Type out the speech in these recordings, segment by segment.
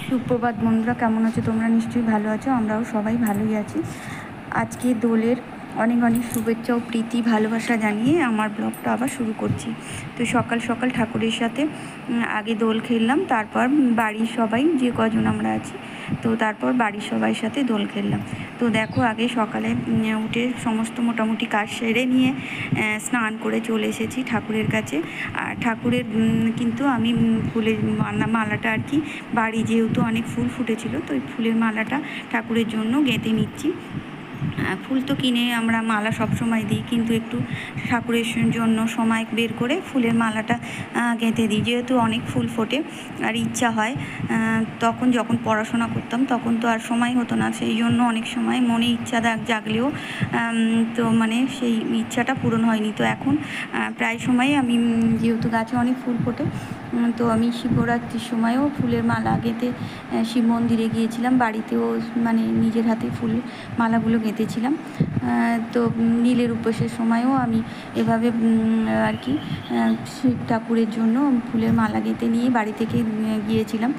সুপ্রভাত বন্ধুরা, কেমন আছো তোমরা? নিশ্চয়ই ভালো আছো, আমরাও সবাই ভালোই আছি। আজকে দোলের অনেক অনেক শুভেচ্ছা ও প্রীতি ভালোবাসা জানিয়ে আমার ব্লগটা আবার শুরু করছি। তো সকাল সকাল ঠাকুরের সাথে আগে দোল খেললাম, তারপর বাড়ির সবাই যে কজন আমরা আছি তো তারপর বাড়ির সবাই সাথে দোল খেললাম। তো দেখো, আগে সকালে উঠে সমস্ত মোটামুটি কাজ সেরে নিয়ে স্নান করে চলে এসেছি ঠাকুরের কাছে। আর ঠাকুরের কিন্তু আমি ফুলের মালাটা আর কি, বাড়ি যেহেতু অনেক ফুল ফুটেছিল তো ওই ফুলের মালাটা ঠাকুরের জন্য গেঁথে নিচ্ছি। ফুল তো কিনে আমরা মালা সব সময় দিই, কিন্তু একটু ঠাকুরের জন্য সময় বের করে ফুলের মালাটা গেঁথে দিই, যেহেতু অনেক ফুল ফোটে আর ইচ্ছা হয়। তখন যখন পড়াশোনা করতাম তখন তো আর সময় হতো না, সেই জন্য অনেক সময় মনে ইচ্ছা জাগলেও তো মানে সেই ইচ্ছাটা পূরণ হয়নি। তো এখন প্রায় সময় আমি যেহেতু গাছে অনেক ফুল ফোটে, তো আমি শিবরাত্রির সময়ও ফুলের মালা গেঁথে শিব মন্দিরে গিয়েছিলাম, বাড়িতেও মানে নিজের হাতে ফুল মালাগুলো গেঁথেছিলাম। তো নীলের উপোসের সময়ও আমি এভাবে আর কি শিব ঠাকুরের জন্য ফুলের মালা গেঁথে নিয়ে বাড়ি থেকে গিয়েছিলাম।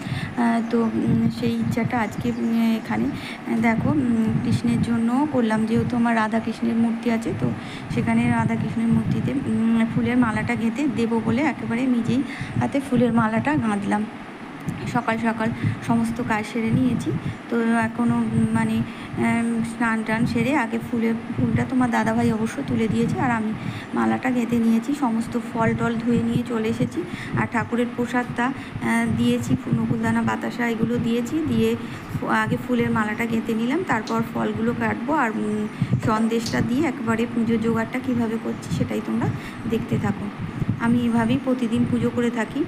তো সেই ইচ্ছাটা আজকে এখানে দেখো কৃষ্ণের জন্যও করলাম, যেহেতু আমার রাধা কৃষ্ণের মূর্তি আছে, তো সেখানে রাধা কৃষ্ণের মূর্তিতে ফুলের মালাটা গেঁথে দেবো বলে একেবারে নিজেই হাতে ফুলের মালাটা গাঁথলাম। সকাল সকাল সমস্ত কাজ সেরে নিয়েছি, তো এখনও মানে স্নান টান সেরে আগে ফুলটা তোমার দাদাভাই অবশ্য তুলে দিয়েছে, আর আমি মালাটা গেঁথে নিয়েছি। সমস্ত ফল টল ধুয়ে নিয়ে চলে এসেছি, আর ঠাকুরের প্রসাদটা দিয়েছি, নকুলদানা বাতাসা এগুলো দিয়েছি, দিয়ে আগে ফুলের মালাটা গেঁথে নিলাম, তারপর ফলগুলো কাটবো আর সন্দেশটা দিয়ে একবারে পুজো জোগাড়টা কীভাবে করছি সেটাই তোমরা দেখতে থাকো। আমি এভাবেই প্রতিদিন পুজো করে থাকি,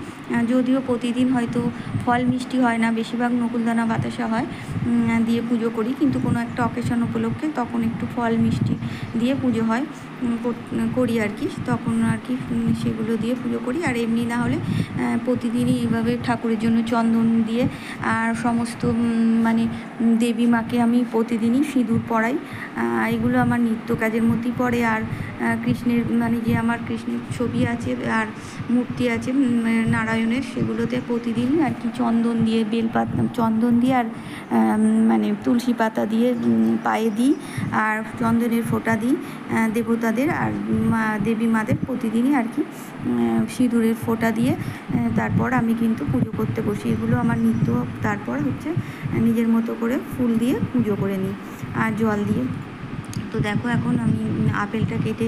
যদিও প্রতিদিন হয়তো ফল মিষ্টি হয় না, বেশিরভাগ নকুলদানা বাতাসা হয় দিয়ে পুজো করি, কিন্তু কোনো একটা অকেশন উপলক্ষে তখন একটু ফল মিষ্টি দিয়ে পুজো হয় করি আর কি, তখন আর কি সেগুলো দিয়ে পুজো করি। আর এমনি না হলে প্রতিদিনই এইভাবে ঠাকুরের জন্য চন্দন দিয়ে আর সমস্ত মানে দেবী মাকে আমি প্রতিদিনই সিঁদুর পরাই, এগুলো আমার নিত্য কাজের মধ্যেই পড়ে। আর কৃষ্ণের মানে যে আমার কৃষ্ণের ছবি আছে আর মূর্তি আছে নারায়ণের, সেগুলোতে প্রতিদিনই আর কি চন্দন দিয়ে বেলপাতা চন্দন দিয়ে আর মানে তুলসী পাতা দিয়ে পায়ে দিই, আর চন্দনের ফোঁটা দিই দেবতাদের আর দেবী মাদের প্রতিদিনই আর কি সিঁদুরের ফোঁটা দিয়ে তারপর আমি কিন্তু পুজো করতে বসি, এগুলো আমার নিত্য। তারপর হচ্ছে নিজের মতো করে ফুল দিয়ে পুজো করে নিই আর জল দিয়ে। তো দেখো, এখন আমি আপেলটা কেটে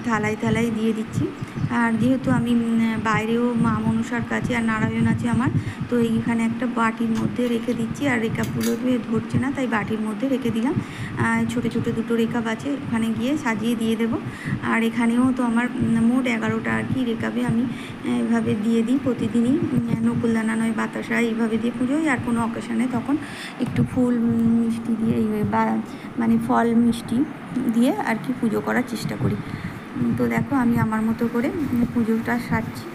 থালায় থালায় দিয়ে দিচ্ছি। আর যেহেতু আমি বাইরেও মা মনসার কাছে আর নারায়ণ আছে আমার, তো এইখানে একটা বাটির মধ্যে রেখে দিচ্ছি, আর রেকাপগুলো ধরছে না তাই বাটির মধ্যে রেখে দিলাম। ছোটো ছোটো দুটো রেকাপ আছে, ওখানে গিয়ে সাজিয়ে দিয়ে দেবো। আর এখানেও তো আমার মোট 11টা আর কি রেকাপে আমি এভাবে দিয়ে দিই প্রতিদিনই, নকুলদানা নয় বাতাসা এইভাবে দিয়ে পুজোই। আর কোনো অকেশনে তখন একটু ফুল মিষ্টি দিয়ে বা মানে ফল মিষ্টি দিয়ে আর কি পুজো করার চেষ্টা করি। তো দেখো, আমি আমার মতো করে পুজোটা সারছি।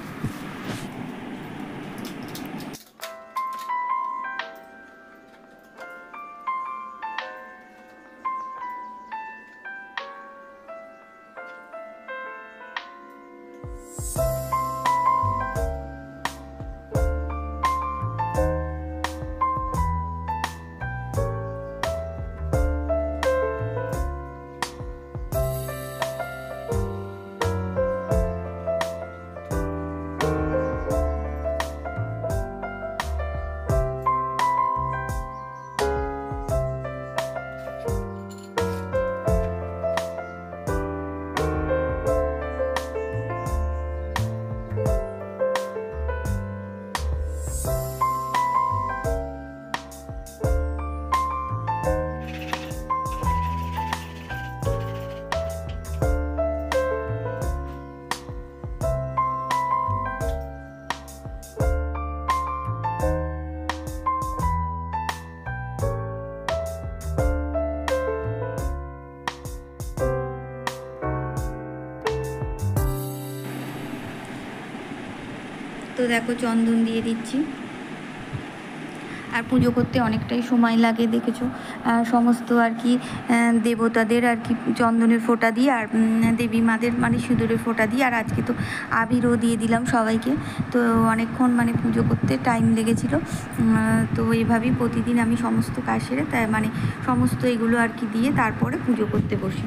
তো দেখো, চন্দন দিয়ে দিচ্ছি। আর পুজো করতে অনেকটাই সময় লাগে দেখেছো। সমস্ত আর কি দেবতাদের আর কি চন্দনের ফোঁটা দিয়ে, আর দেবী মাদের মানে সিঁদুরের ফোঁটা দিয়ে, আর আজকে তো আবিরও দিয়ে দিলাম সবাইকে। তো অনেকক্ষণ মানে পুজো করতে টাইম লেগেছিল। তো এভাবেই প্রতিদিন আমি সমস্ত কাজ সেরে তাই মানে সমস্ত এগুলো আর কি দিয়ে তারপরে পুজো করতে বসি।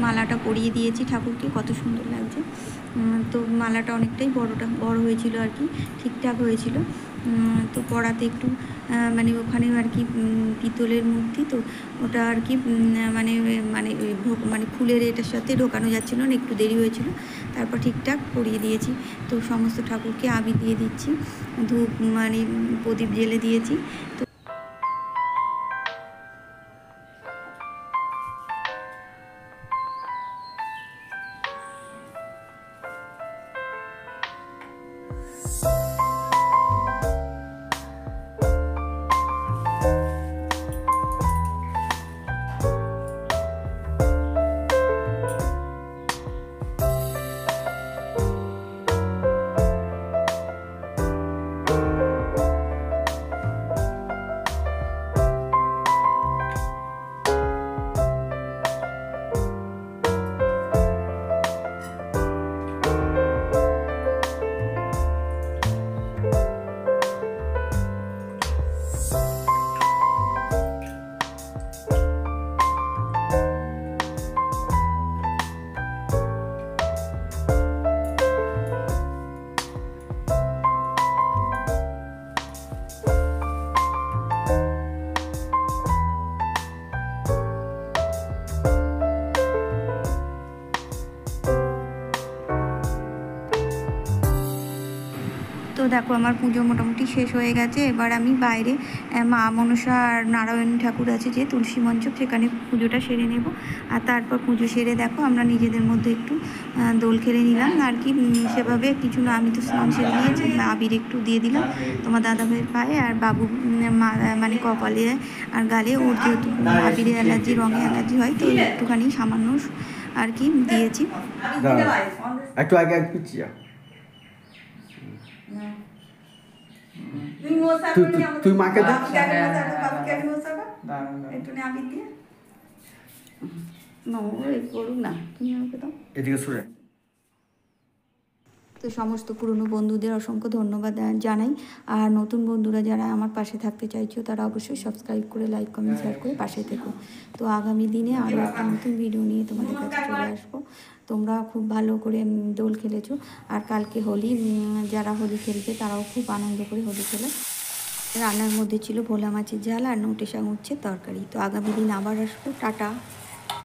মালাটা পরিয়ে দিয়েছি ঠাকুরকে, কত সুন্দর লাগছে। তো মালাটা অনেকটাই বড় হয়েছিল আর কি, ঠিকঠাক হয়েছিল। তো পড়াতে একটু মানে ওখানে আর কি পিতলের মূর্তি, তো ওটা আর কি মানে মানে মানে ফুলের এটার সাথে ঢোকানো যাচ্ছিলো না, একটু দেরি হয়েছিল। তারপর ঠিকঠাক পরিয়ে দিয়েছি। তো সমস্ত ঠাকুরকে আবির দিয়ে দিচ্ছি, ধূপ মানে প্রদীপ জ্বেলে দিয়েছি। তো তো দেখো আমার পুজো মোটামুটি শেষ হয়ে গেছে। এবার আমি বাইরে মা মনসা আর নারায়ণ ঠাকুর আছে যে তুলসী মঞ্চ, সেখানে পুজোটা সেরে নেব। আর তারপর পুজো সেরে দেখো আমরা নিজেদের মধ্যে একটু দোল খেলে নিলাম আর কি। সেভাবে কিছু না, আমি তো স্নান সেরে নিয়েছি, আবির একটু দিয়ে দিলাম তোমার দাদাভাইয়ের পায়ে, আর বাবু মানে কপালে আর গালে, ওর যেহেতু আবিরে অ্যালার্জি, রঙে অ্যালার্জি হয়, তো একটুখানি সামান্য আর কি দিয়েছি। একটু আগে তুই মাকে দেখ একটু আবির দিয়ে করুক না, তুমি আমাকে দাও এদিকে সরে। তো সমস্ত পুরনো বন্ধুদের অসংখ্য ধন্যবাদ জানাই। আর নতুন বন্ধুরা যারা আমার পাশে থাকতে চাইছো তারা অবশ্যই সাবস্ক্রাইব করে, লাইক, কমেন্ট, শেয়ার করে পাশে থেকো। তো আগামী দিনে আরও একটা নতুন ভিডিও নিয়ে তোমাদের কাছে চলে আসবো। তোমরা খুব ভালো করে দোল খেলেছো, আর কালকে হোলি, যারা হোলি খেলবে তারাও খুব আনন্দ করে হোলি খেলে। রান্নার মধ্যে ছিল ভোলা মাছের ঝাল আর নোটে শাক উচ্ছে তরকারি। তো আগামী দিন আবার আসবো। টাটা।